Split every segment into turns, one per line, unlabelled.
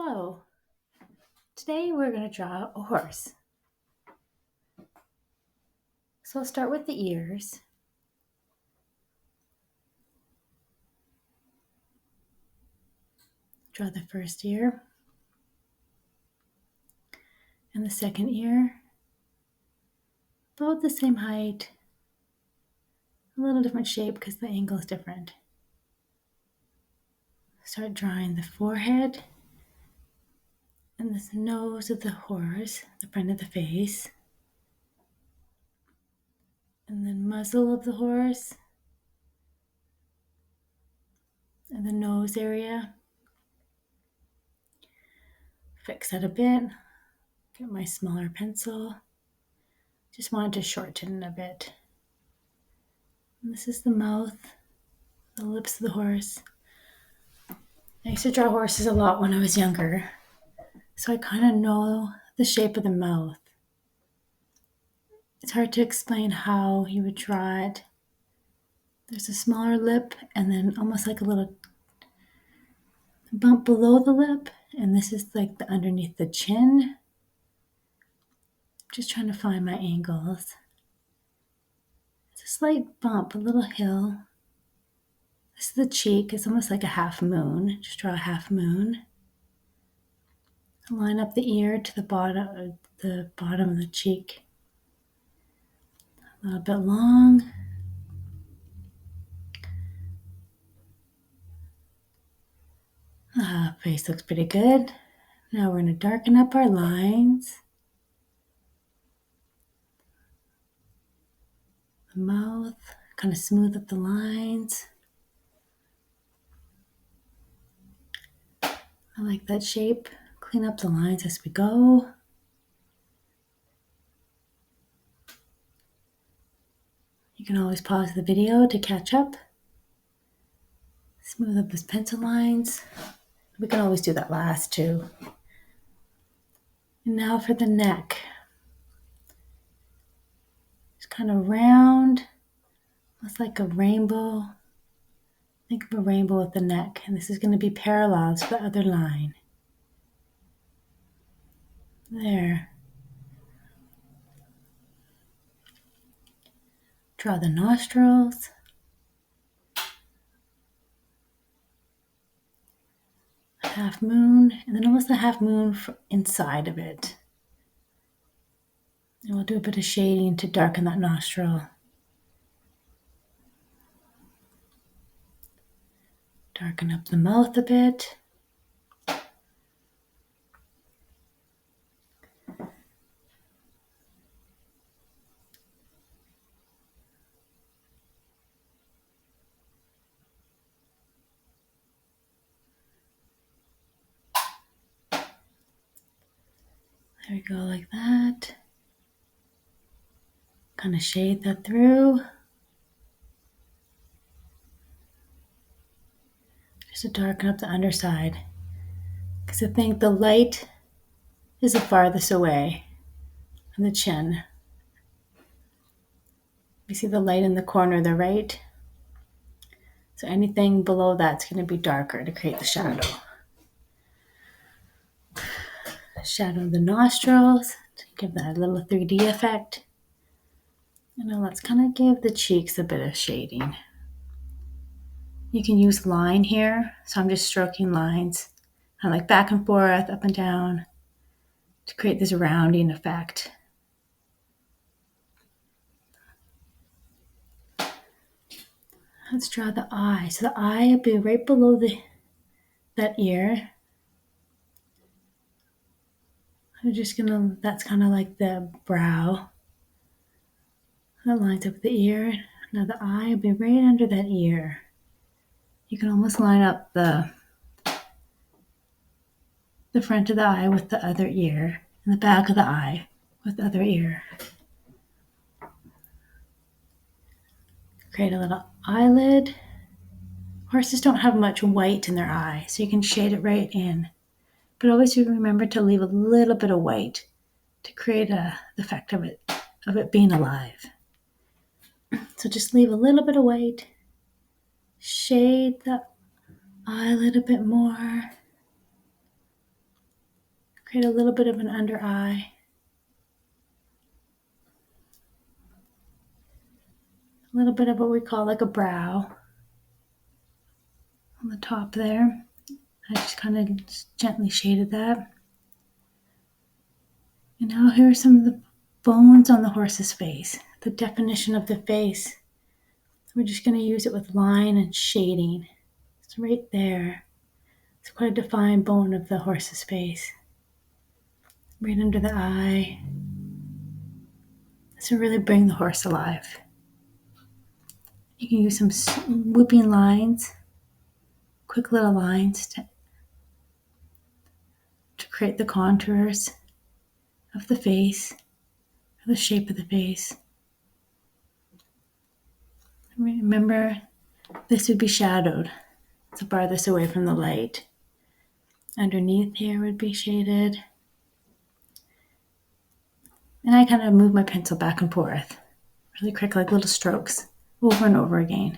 Hello. Today we're going to draw a horse. So I'll start with the ears. Draw the first ear and the second ear, both the same height, a little different shape because the angle is different. Start drawing the forehead and the nose of the horse, the front of the face, and then muzzle of the horse, and the nose area. Fix that a bit. Get my smaller pencil. Just wanted to shorten it a bit. And this is the mouth, the lips of the horse. I used to draw horses a lot when I was younger, so I kind of know the shape of the mouth. It's hard to explain how you would draw it. There's a smaller lip and then almost like a little bump below the lip, and this is like the underneath the chin. Just trying to find my angles. It's a slight bump, a little hill. This is the cheek. It's almost like a half moon. Just draw a half moon. Line up the ear to the bottom of the cheek. A little bit long. Face looks pretty good. Now we're going to darken up our lines. The mouth, kind of smooth up the lines. I like that shape. Clean up the lines as we go. You can always pause the video to catch up. Smooth up those pencil lines. We can always do that last too. And now for the neck. It's kind of round. Looks like a rainbow. Think of a rainbow with the neck. And this is going to be parallel to the other line. There. Draw the nostrils. Half moon, and then almost a half moon inside of it. And we'll do a bit of shading to darken that nostril. Darken up the mouth a bit. There we go, like that. Kind of shade that through. Just to darken up the underside. Because I think the light is the farthest away from the chin. You see the light in the corner, the right? So anything below that's going to be darker to create the shadow. Shadow of the nostrils to give that little 3D effect. And now let's kind of give the cheeks a bit of shading. You can use line here, so I'm just stroking lines, kind of like back and forth, up and down, to create this rounding effect. Let's draw the eye. So the eye will be right below that ear. That's kind of like the brow. That lines up the ear. Now the eye will be right under that ear. You can almost line up the front of the eye with the other ear, and the back of the eye with the other ear. Create a little eyelid. Horses don't have much white in their eye, so you can shade it right in. But always remember to leave a little bit of white to create the effect of it being alive. So just leave a little bit of white. Shade the eyelid a bit more. Create a little bit of an under eye. A little bit of what we call like a brow on the top there. I just kind of gently shaded that. And now here are some of the bones on the horse's face, the definition of the face. We're just going to use it with line and shading. It's right there. It's quite a defined bone of the horse's face. Right under the eye. So really bring the horse alive. You can use some swooping lines, quick little lines to create the contours of the face, or the shape of the face. Remember, this would be shadowed, so farthest away from the light. Underneath here would be shaded. And I kind of move my pencil back and forth, really quick, like little strokes, over and over again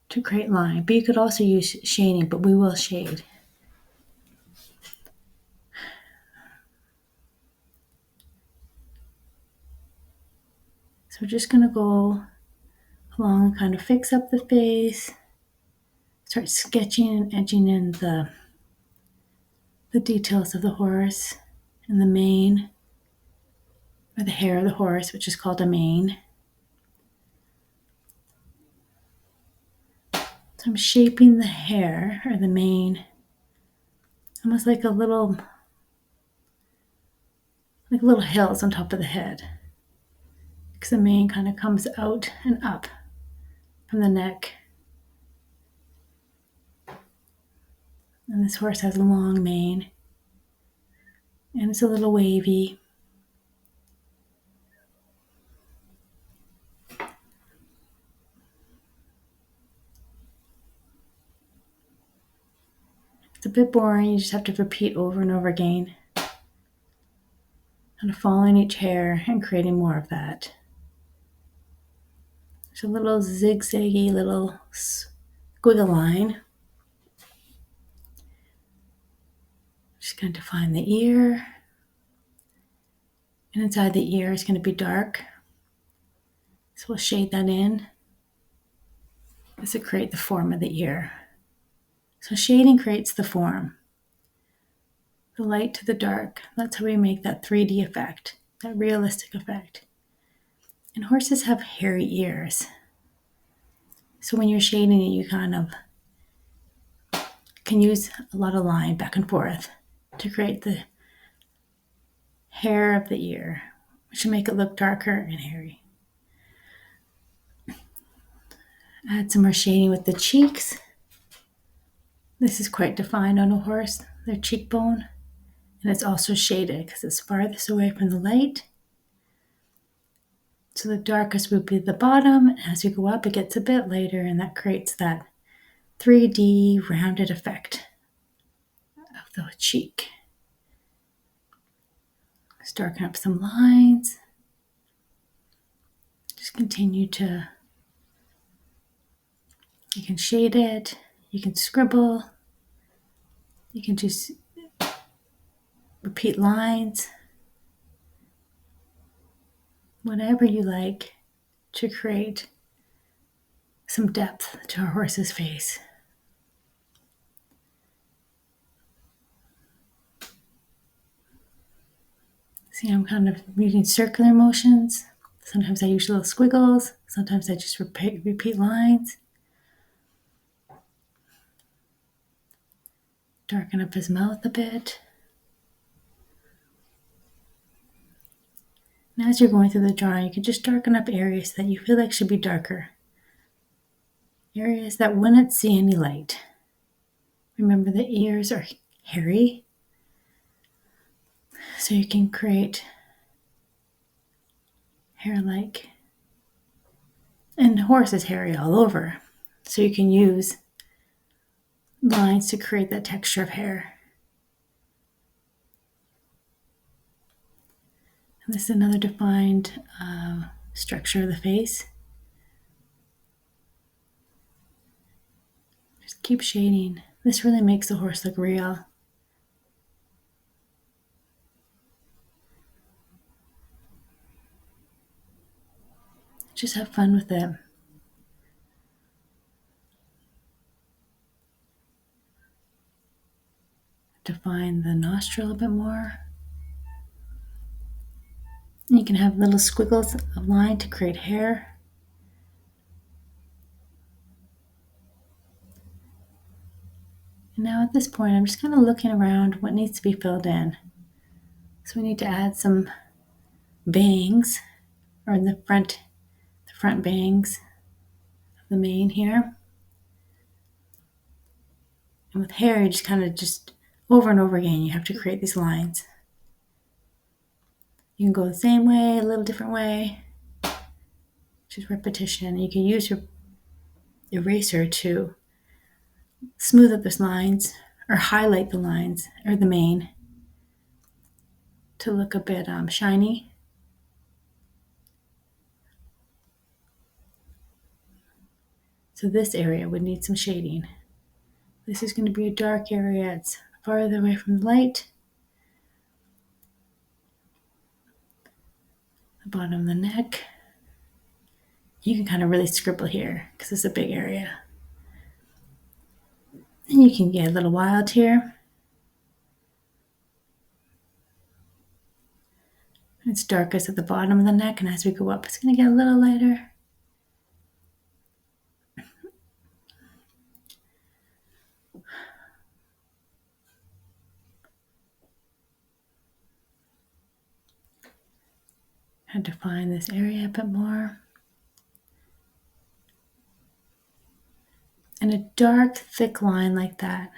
to create line. But you could also use shading, but we will shade. So we're just going to go along and kind of fix up the face, start sketching and edging in the details of the horse and the mane, or the hair of the horse, which is called a mane. So I'm shaping the hair or the mane almost like little hills on top of the head, because the mane kind of comes out and up from the neck. And this horse has a long mane, and it's a little wavy. It's a bit boring. You just have to repeat over and over again, kind of following each hair and creating more of that. There's a little zigzaggy little squiggle line. Just going to define the ear. And inside the ear is going to be dark. So we'll shade that in as to create the form of the ear. So shading creates the form. The light to the dark. That's how we make that 3D effect, that realistic effect. And horses have hairy ears. So when you're shading it, you kind of can use a lot of line back and forth to create the hair of the ear, which will make it look darker and hairy. Add some more shading with the cheeks. This is quite defined on a horse, their cheekbone. And it's also shaded because it's farthest away from the light. So the darkest would be the bottom. And as you go up, it gets a bit lighter, and that creates that 3D rounded effect of the cheek. Just darken up some lines. Just continue to, you can shade it, you can scribble, you can just repeat lines, whatever you like to create some depth to a horse's face. See, I'm kind of using circular motions. Sometimes I use little squiggles. Sometimes I just repeat lines. Darken up his mouth a bit. And as you're going through the drawing, you can just darken up areas that you feel like should be darker. Areas that wouldn't see any light. Remember, the ears are hairy. So you can create hair-like. And the horse is hairy all over. So you can use lines to create that texture of hair. And this is another defined structure of the face. Just keep shading. This really makes the horse look real. Just have fun with it. Define the nostril a bit more. And you can have little squiggles of line to create hair. And now at this point, I'm just kind of looking around what needs to be filled in. So we need to add some bangs, or the front bangs of the mane here. And with hair, you just kind of over and over again, you have to create these lines. You can go the same way, a little different way, just repetition. You can use your eraser to smooth up those lines or highlight the lines or the mane to look a bit shiny. So this area would need some shading. This is going to be a dark area. It's farther away from the light. The bottom of the neck. You can kind of really scribble here because it's a big area. And you can get a little wild here. It's darkest at the bottom of the neck, and as we go up, it's going to get a little lighter. And define this area a bit more. And a dark, thick line like that,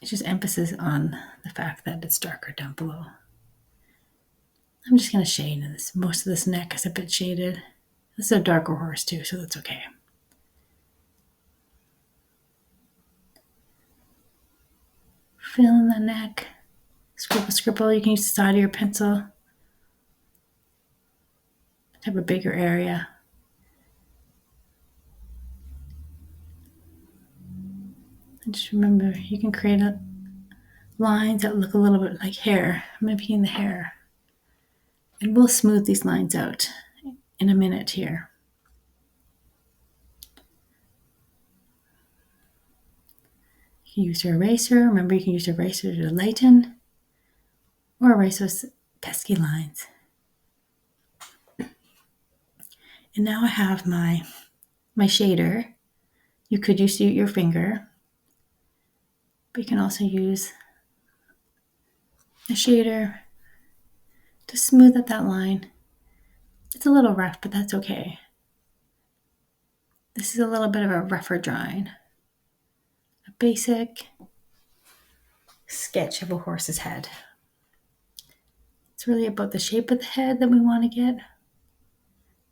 it's just emphasis on the fact that it's darker down below. I'm just going to shade this. Most of this neck is a bit shaded. This is a darker horse too, so that's okay. Fill in the neck. Scribble, scribble. You can use the side of your pencil to have a bigger area. And just remember, you can create lines that look a little bit like hair, maybe in the hair. And we'll smooth these lines out in a minute here. You can use your eraser. Remember, you can use your eraser to lighten or erase those pesky lines. And now I have my shader. You could use your finger, but you can also use a shader to smooth out that line. It's a little rough, but that's okay. This is a little bit of a rougher drawing. A basic sketch of a horse's head. It's really about the shape of the head that we want to get,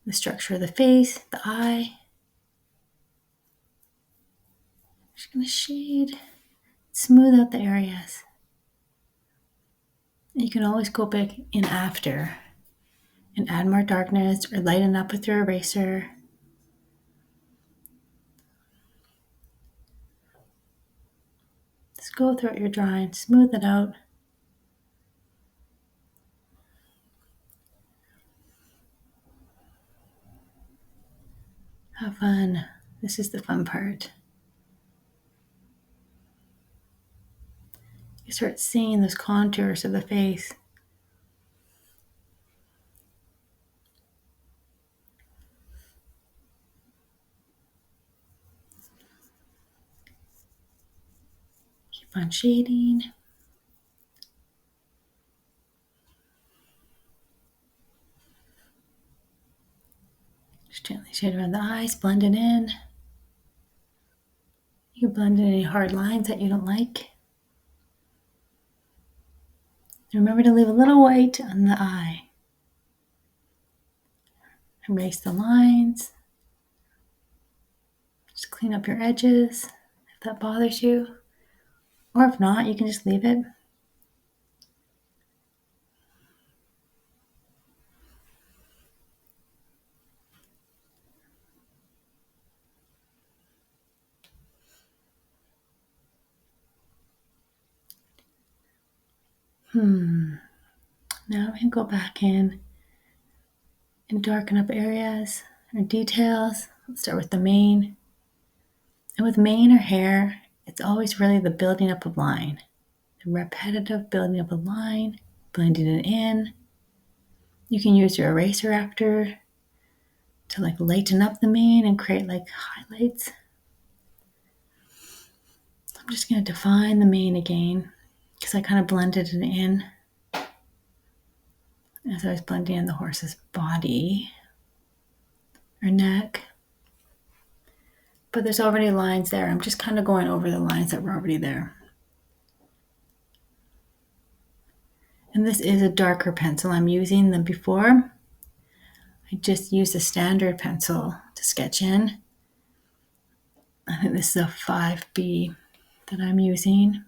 the structure of the face, the eye. I'm just going to shade, smooth out the areas. You can always go back in after and add more darkness or lighten up with your eraser. Just go throughout your drawing, smooth it out. Have fun. This is the fun part. You start seeing those contours of the face. Keep on shading. Just gently shade around the eyes, blend it in. You can blend in any hard lines that you don't like. Remember to leave a little white on the eye. Erase the lines. Just clean up your edges if that bothers you. Or if not, you can just leave it. Now we can go back in and darken up areas or details. Let's start with the mane. And with mane or hair, it's always really the building up of line. The repetitive building up of line, blending it in. You can use your eraser after to like lighten up the mane and create like highlights. I'm just going to define the mane again because I kind of blended it in as I was blending in the horse's body or neck. But there's already lines there. I'm just kind of going over the lines that were already there. And this is a darker pencil I'm using than before. I just used a standard pencil to sketch in. I think this is a 5B that I'm using.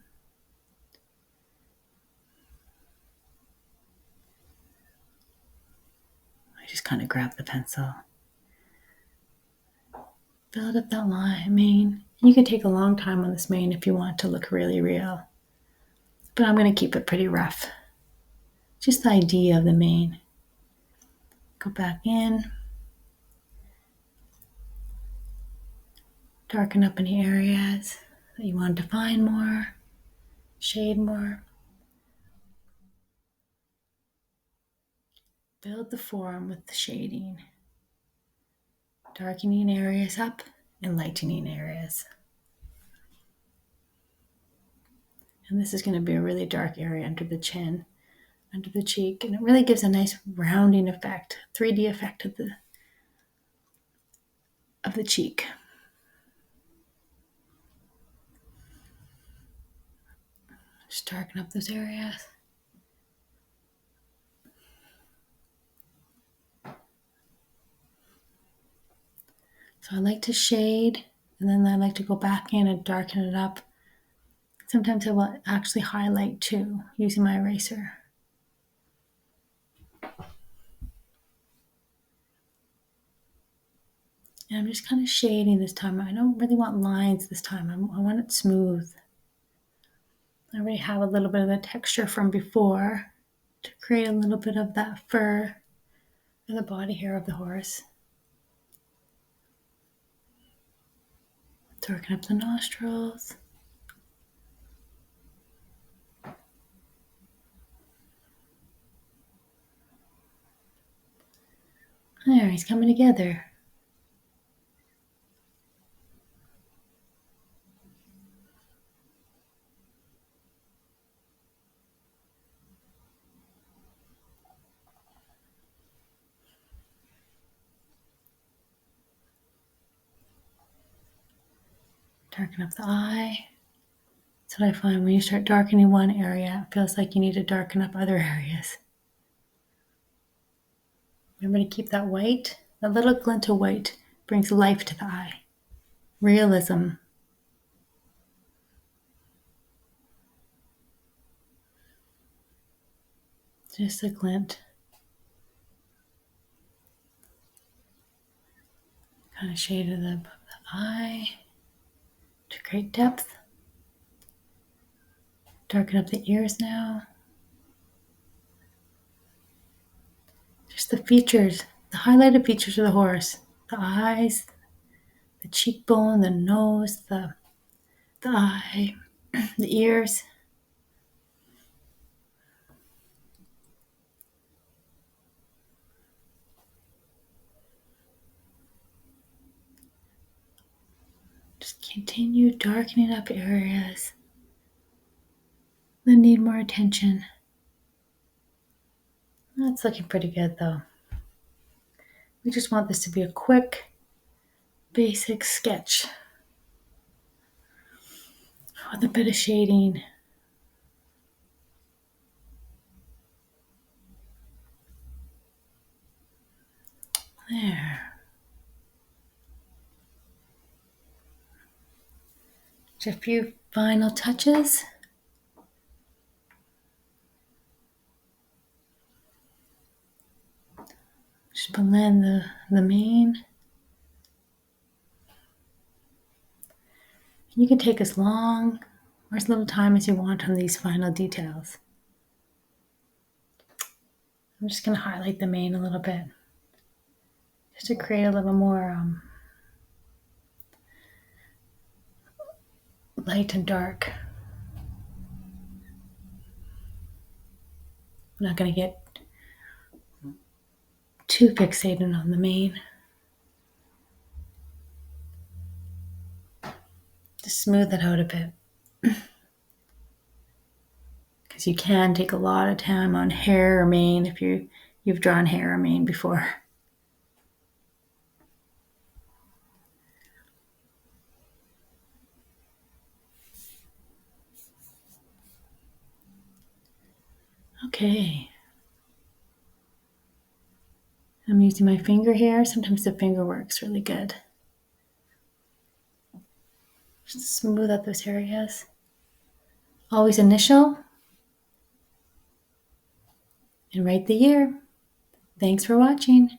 I just kind of grab the pencil. Build up that line, mane. You can take a long time on this mane if you want it to look really real. But I'm going to keep it pretty rough. Just the idea of the mane. Go back in. Darken up any areas that you want to define more. Shade more. Build the form with the shading. Darkening areas up and lightening areas. And this is going to be a really dark area under the chin, under the cheek, and it really gives a nice rounding effect, 3D effect of the cheek. Just darken up those areas. So I like to shade, and then I like to go back in and darken it up. Sometimes I will actually highlight too, using my eraser. And I'm just kind of shading this time. I don't really want lines this time. I want it smooth. I already have a little bit of the texture from before to create a little bit of that fur and the body hair of the horse. Darken up the nostrils. There, he's coming together. Darken up the eye. That's what I find when you start darkening one area, it feels like you need to darken up other areas. Remember to keep that white. That little glint of white brings life to the eye. Realism. Just a glint. Kind of shaded the eye to create depth. Darken up the ears now. Just the features, the highlighted features of the horse. The eyes, the cheekbone, the nose, the eye, the ears. Just continue darkening up areas that need more attention. That's looking pretty good though. We just want this to be a quick, basic sketch with a bit of shading. There. Just a few final touches. Just blend the mane. You can take as long or as little time as you want on these final details. I'm just going to highlight the mane a little bit. just to create a little more light and dark. I'm not going to get too fixated on the mane. Just smooth it out a bit. Because you can take a lot of time on hair or mane if you've drawn hair or mane before. Okay. I'm using my finger here. Sometimes the finger works really good. Just smooth out those areas. Always initial and write the year. Thanks for watching.